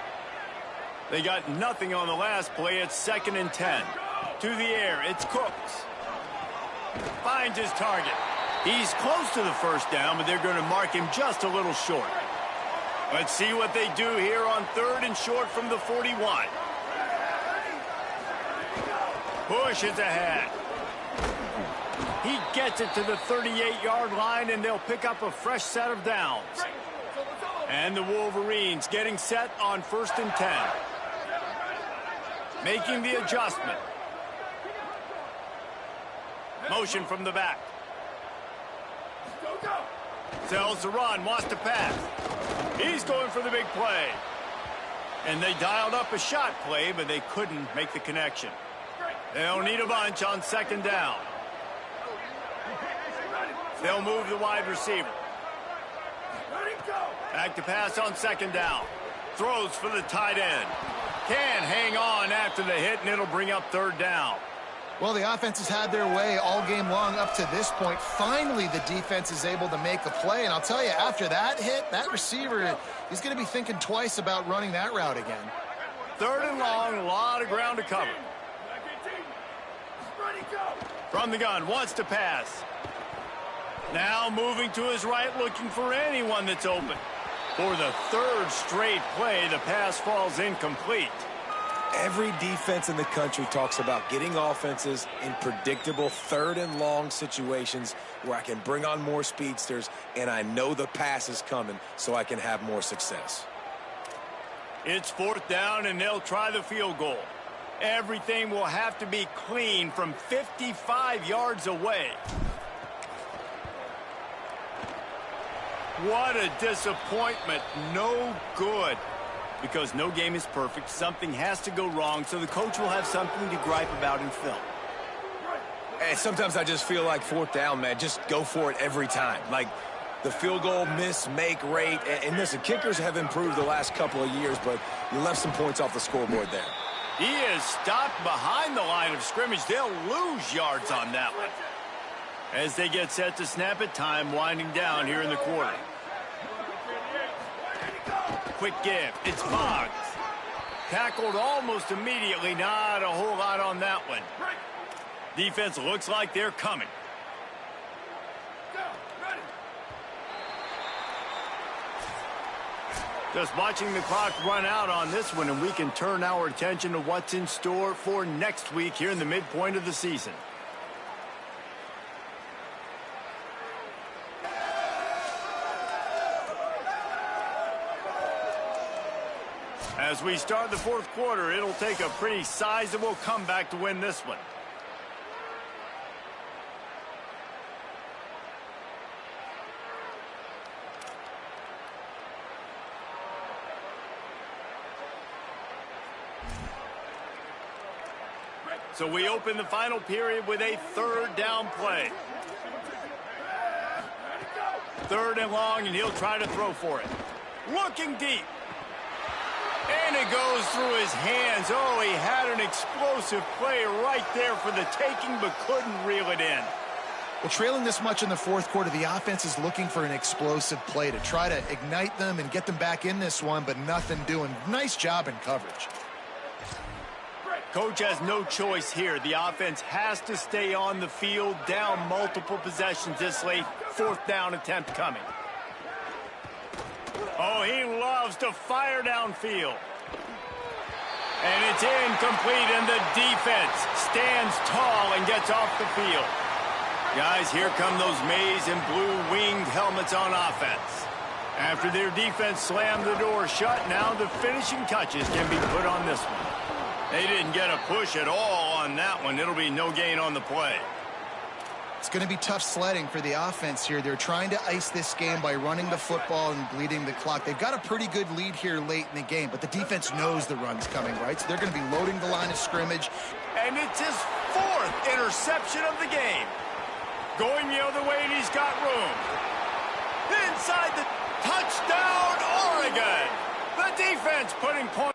They got nothing on the last play. It's 2nd and 10. To the air, it's Cooks. Finds his target. He's close to the 1st down, but they're going to mark him just a little short. Let's see what they do here on 3rd and short from the 41. Pushes ahead. He gets it to the 38-yard line, and they'll pick up a fresh set of downs. And the Wolverines getting set on 1st and 10. Making the adjustment. Motion from the back. Sells the run, wants to pass. He's going for the big play. And they dialed up a shot play, but they couldn't make the connection. They'll need a bunch on 2nd down. They'll move the wide receiver. Back to pass on 2nd down. Throws for the tight end. Can hang on after the hit, and it'll bring up 3rd down. Well, the offense has had their way all game long up to this point. Finally, the defense is able to make a play. And I'll tell you, after that hit, that receiver, he's going to be thinking twice about running that route again. 3rd and long, a lot of ground to cover. From the gun, wants to pass. Now moving to his right, looking for anyone that's open. For the 3rd straight play, the pass falls incomplete. Every defense in the country talks about getting offenses in predictable 3rd and long situations where I can bring on more speedsters and I know the pass is coming so I can have more success. It's 4th down and they'll try the field goal. Everything will have to be clean from 55 yards away. What a disappointment. No good. Because no game is perfect, something has to go wrong, so the coach will have something to gripe about in film. And sometimes I just feel like 4th down, man, just go for it every time. Like the field goal miss-make rate. And listen, kickers have improved the last couple of years, but you left some points off the scoreboard there. He is stopped behind the line of scrimmage. They'll lose yards on that one. As they get set to snap it, time winding down here in the quarter. Quick give. It's Boggs. Tackled almost immediately. Not a whole lot on that one. Defense looks like they're coming. Just watching the clock run out on this one, and we can turn our attention to what's in store for next week here in the midpoint of the season. As we start the 4th quarter, it'll take a pretty sizable comeback to win this one. So we open the final period with a 3rd down play. 3rd and long, and he'll try to throw for it. Looking deep. And it goes through his hands. Oh, he had an explosive play right there for the taking, but couldn't reel it in. Well, trailing this much in the 4th quarter, the offense is looking for an explosive play to try to ignite them and get them back in this one, but nothing doing. Nice job in coverage. Coach has no choice here. The offense has to stay on the field, down multiple possessions this late. 4th down attempt coming. Oh, he loves to fire downfield. And it's incomplete, and the defense stands tall and gets off the field. Guys, here come those maize and blue winged helmets on offense. After their defense slammed the door shut, now the finishing touches can be put on this one. They didn't get a push at all on that one. It'll be no gain on the play. It's going to be tough sledding for the offense here. They're trying to ice this game by running the football and bleeding the clock. They've got a pretty good lead here late in the game, but the defense knows the run's coming, right? So they're going to be loading the line of scrimmage. And it's his 4th interception of the game. Going the other way, and he's got room. Inside the touchdown, Oregon. The defense putting points.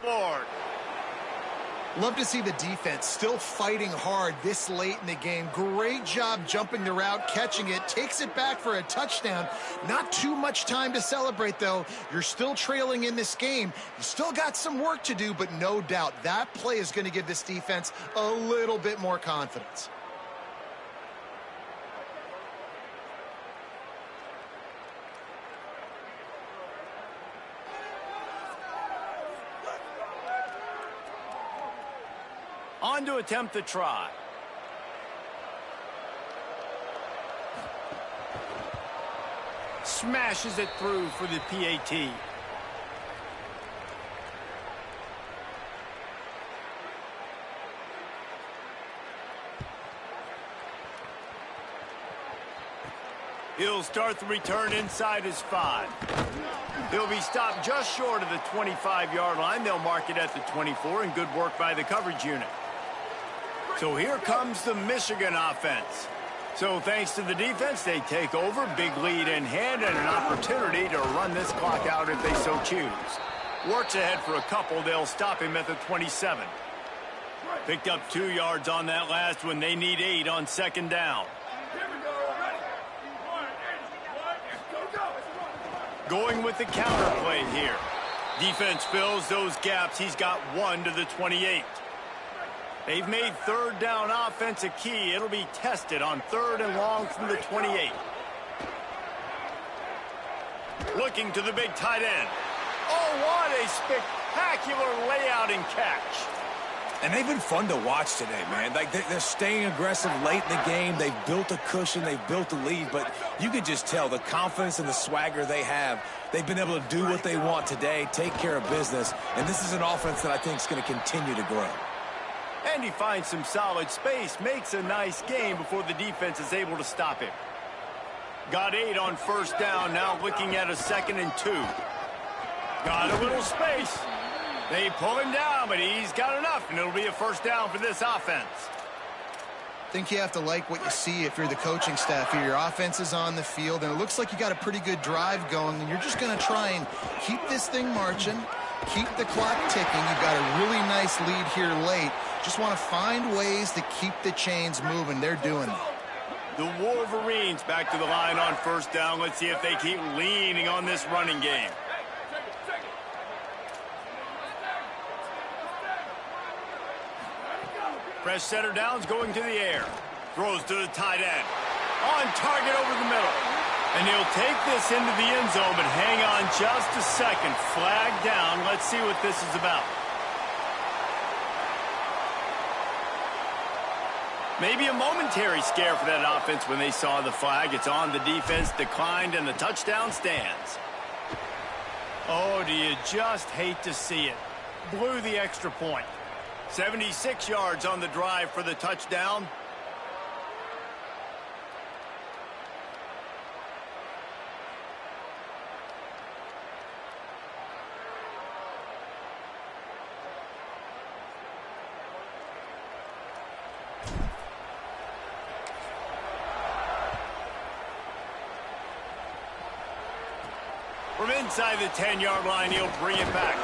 Lord. Love to see the defense still fighting hard this late in the game. Great job jumping the route, catching it, takes it back for a touchdown. Not too much time to celebrate, though. You're still trailing in this game. You still got some work to do, but no doubt that play is going to give this defense a little bit more confidence. On to attempt the try. Smashes it through for the PAT. He'll start the return inside his 5. He'll be stopped just short of the 25-yard line. They'll mark it at the 24, and good work by the coverage unit. So here comes the Michigan offense. So thanks to the defense, they take over, big lead in hand, and an opportunity to run this clock out if they so choose. Works ahead for a couple. They'll stop him at the 27. Picked up 2 yards on that last one. They need 8 on 2nd down. Going with the counter play here. Defense fills those gaps. He's got 1 to the 28. They've made third down offense a key. It'll be tested on 3rd and long from the 28. Looking to the big tight end. Oh, what a spectacular layout and catch. And they've been fun to watch today, man. Like, they're staying aggressive late in the game. They've built a cushion. They've built a lead. But you can just tell the confidence and the swagger they have. They've been able to do what they want today, take care of business. And this is an offense that I think is going to continue to grow. And he finds some solid space, makes a nice game before the defense is able to stop him. Got 8 on 1st down, now looking at a 2nd and 2. Got a little space. They pull him down, but he's got enough, and it'll be a 1st down for this offense. I think you have to like what you see if you're the coaching staff here. Your offense is on the field, and it looks like you got a pretty good drive going, and you're just going to try and keep this thing marching, keep the clock ticking. You've got a really nice lead here late. Just want to find ways to keep the chains moving. They're doing it. The Wolverines back to the line on 1st down. Let's see if they keep leaning on this running game. Fresh setter downs going to the air. Throws to the tight end. On target over the middle. And he'll take this into the end zone, but hang on just a second. Flag down. Let's see what this is about. Maybe a momentary scare for that offense when they saw the flag. It's on, the defense declined, and the touchdown stands. Oh, do you just hate to see it? Blew the extra point. 76 yards on the drive for the touchdown. From inside the 10-yard line, he'll bring it back.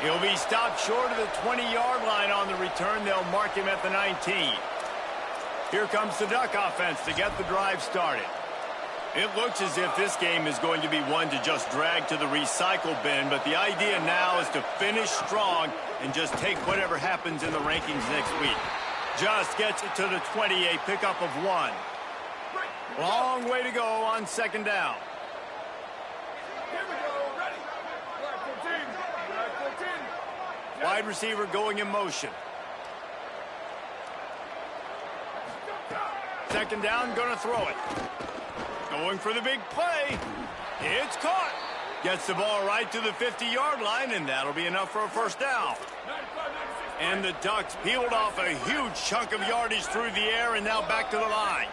He'll be stopped short of the 20-yard line on the return. They'll mark him at the 19. Here comes the Duck offense to get the drive started. It looks as if this game is going to be one to just drag to the recycle bin, but the idea now is to finish strong and just take whatever happens in the rankings next week. Just gets it to the 20, a pickup of 1. Long way to go on 2nd down. Wide receiver going in motion. 2nd down, going to throw it. Going for the big play. It's caught. Gets the ball right to the 50-yard line, and that'll be enough for a 1st down. And the Ducks peeled off a huge chunk of yardage through the air, and now back to the line.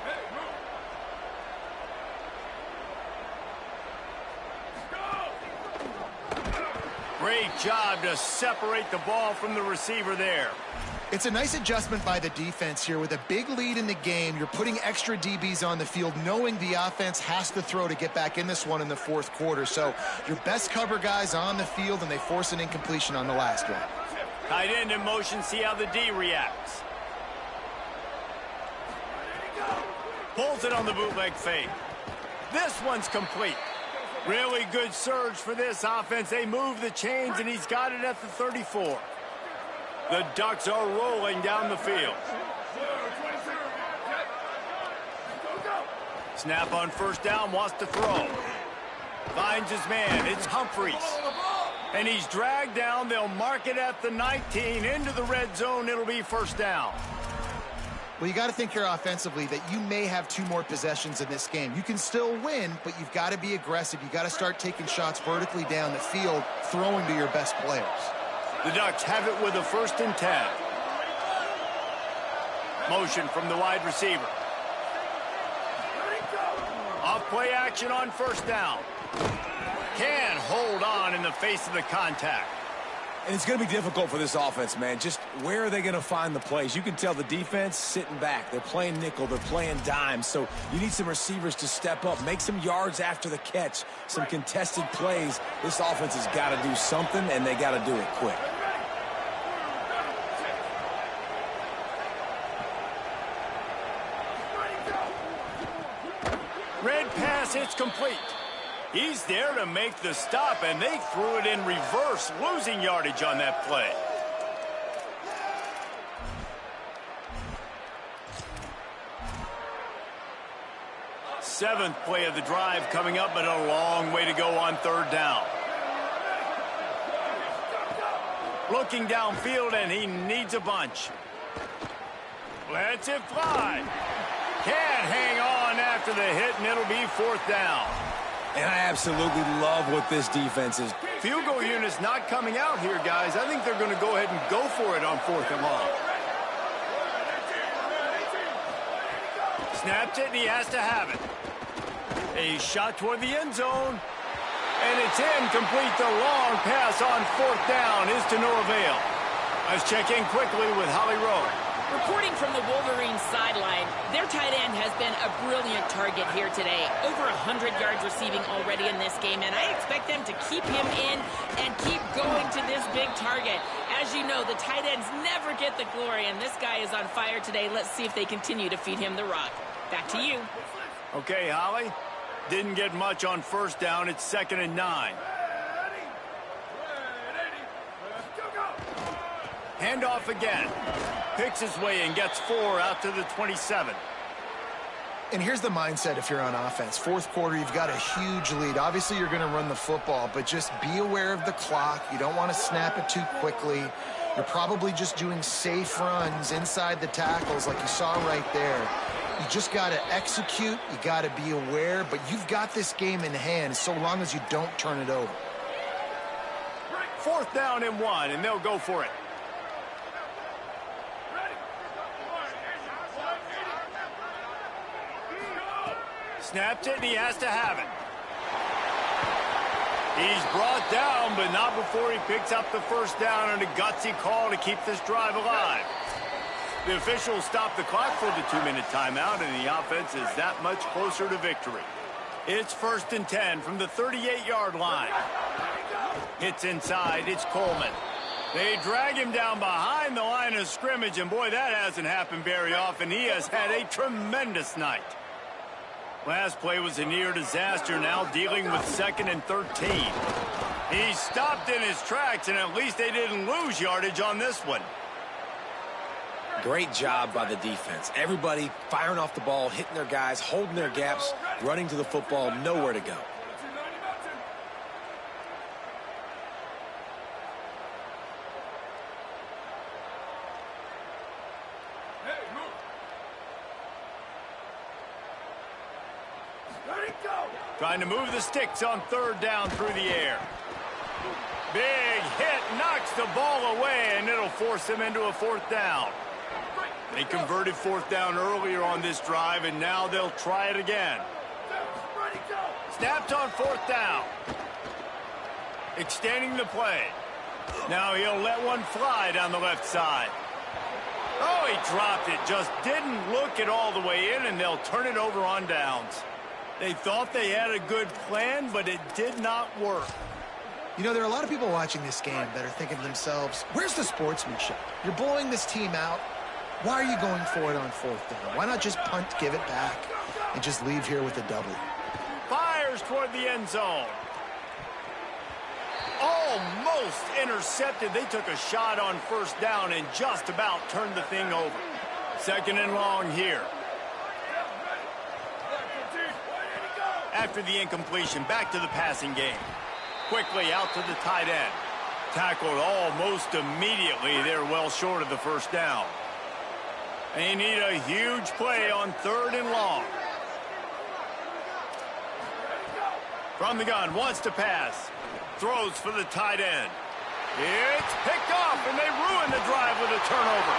Great job to separate the ball from the receiver there. It's a nice adjustment by the defense here. With a big lead in the game, you're putting extra DBs on the field, knowing the offense has to throw to get back in this one in the 4th quarter. So your best cover guys on the field, and they force an incompletion on the last one. Tight end in motion, see how the D reacts. Pulls it on the bootleg fake. This one's complete. Really good surge for this offense. They move the chains, and he's got it at the 34. The Ducks are rolling down the field. Snap on 1st down, wants to throw. Finds his man, it's Humphries. And he's dragged down. They'll mark it at the 19. Into the red zone, it'll be 1st down. Well, you got to think here offensively that you may have 2 more possessions in this game. You can still win, but you've got to be aggressive. You got to start taking shots vertically down the field, throwing to your best players. The Ducks have it with a 1st and 10. Motion from the wide receiver. Off play action on 1st down. Can hold on in the face of the contact. And it's going to be difficult for this offense, man. Just where are they going to find the plays? You can tell the defense sitting back. They're playing nickel. They're playing dime. So you need some receivers to step up, make some yards after the catch, some contested plays. This offense has got to do something, and they got to do it quick. Red pass, it's complete. He's there to make the stop, and they threw it in reverse, losing yardage on that play. 7th play of the drive coming up, but a long way to go on 3rd down. Looking downfield, and he needs a bunch. Lets it fly. Can't hang on after the hit, and it'll be 4th down. And I absolutely love what this defense is. Field goal unit's not coming out here, guys. I think they're going to go ahead and go for it on 4th and long. Snaps it, and he has to have it. A shot toward the end zone. And it's incomplete. The long pass on 4th down is to no avail. Let's check in quickly with Holly Rowe. Reporting from the Wolverines sideline, their tight end has been a brilliant target here today. Over 100 yards receiving already in this game, and I expect them to keep him in and keep going to this big target. As you know, the tight ends never get the glory, and this guy is on fire today. Let's see if they continue to feed him the rock. Back to you. Okay, Holly. Didn't get much on 1st down. It's 2nd and 9. Handoff again. Picks his way and gets 4 out to the 27. And here's the mindset if you're on offense. 4th quarter, you've got a huge lead. Obviously, you're going to run the football, but just be aware of the clock. You don't want to snap it too quickly. You're probably just doing safe runs inside the tackles like you saw right there. You just got to execute. You got to be aware, but you've got this game in hand so long as you don't turn it over. 4th down and 1, and they'll go for it. Snapped it, and he has to have it. He's brought down, but not before he picks up the 1st down and a gutsy call to keep this drive alive. The officials stop the clock for the 2-minute timeout, and the offense is that much closer to victory. It's 1st and 10 from the 38-yard line. Hits inside, it's Coleman. They drag him down behind the line of scrimmage, and boy, that hasn't happened very often. He has had a tremendous night. Last play was a near disaster, now dealing with 2nd and 13. He stopped in his tracks, and at least they didn't lose yardage on this one. Great job by the defense. Everybody firing off the ball, hitting their guys, holding their gaps, running to the football, nowhere to go. Trying to move the sticks on 3rd down through the air. Big hit, knocks the ball away, and it'll force them into a 4th down. They converted 4th down earlier on this drive, and now they'll try it again. Snapped on 4th down. Extending the play. Now he'll let one fly down the left side. Oh, he dropped it. Just didn't look it all the way in, and they'll turn it over on downs. They thought they had a good plan, but it did not work. You know, there are a lot of people watching this game that are thinking to themselves, where's the sportsmanship? You're blowing this team out. Why are you going for it on 4th down? Why not just punt, give it back, and just leave here with a W? Fires toward the end zone. Almost intercepted. They took a shot on 1st down and just about turned the thing over. 2nd and long here. After the incompletion, back to the passing game. Quickly out to the tight end. Tackled almost immediately. They're well short of the 1st down. They need a huge play on 3rd and long. From the gun, wants to pass. Throws for the tight end. It's picked off, and they ruin the drive with a turnover.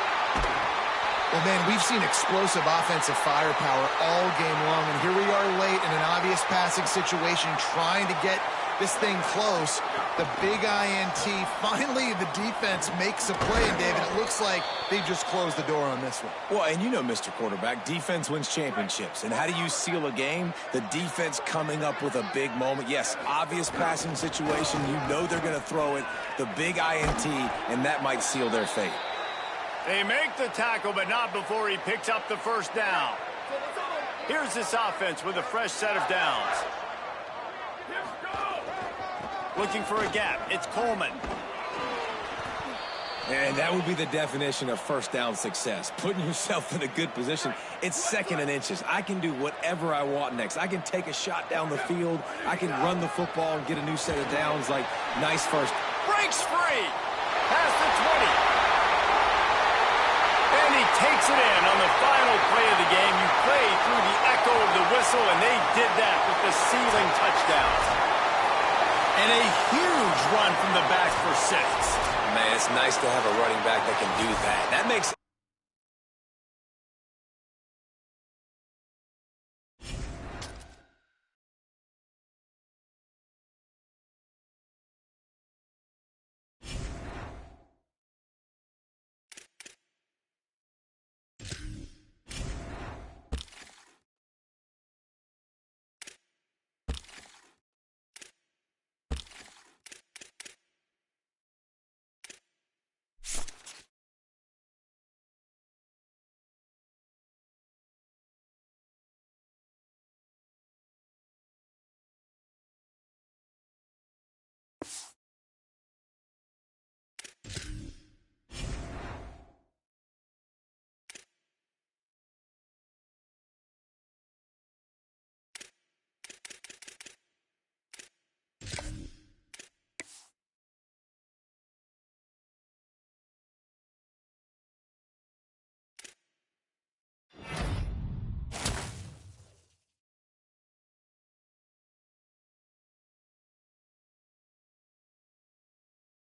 Well, man, we've seen explosive offensive firepower all game long, and here we are late in an obvious passing situation trying to get this thing close. The big INT. Finally, the defense makes a play, and David, it looks like they just closed the door on this one. Well, and you know, Mr. Quarterback, defense wins championships. And how do you seal a game? The defense coming up with a big moment. Yes, obvious passing situation. You know they're going to throw it. The big INT, and that might seal their fate. They make the tackle, but not before he picks up the 1st down. Here's this offense with a fresh set of downs. Looking for a gap. It's Coleman. And that would be the definition of first down success, putting yourself in a good position. It's 2nd and inches. I can do whatever I want next. I can take a shot down the field. I can run the football and get a new set of downs. Like, nice first. Breaks free. Past the 20. And he takes it in on the final play of the game. You play through the echo of the whistle, and they did that with the ceiling touchdown. And a huge run from the back for 6. Man, it's nice to have a running back that can do that. That makes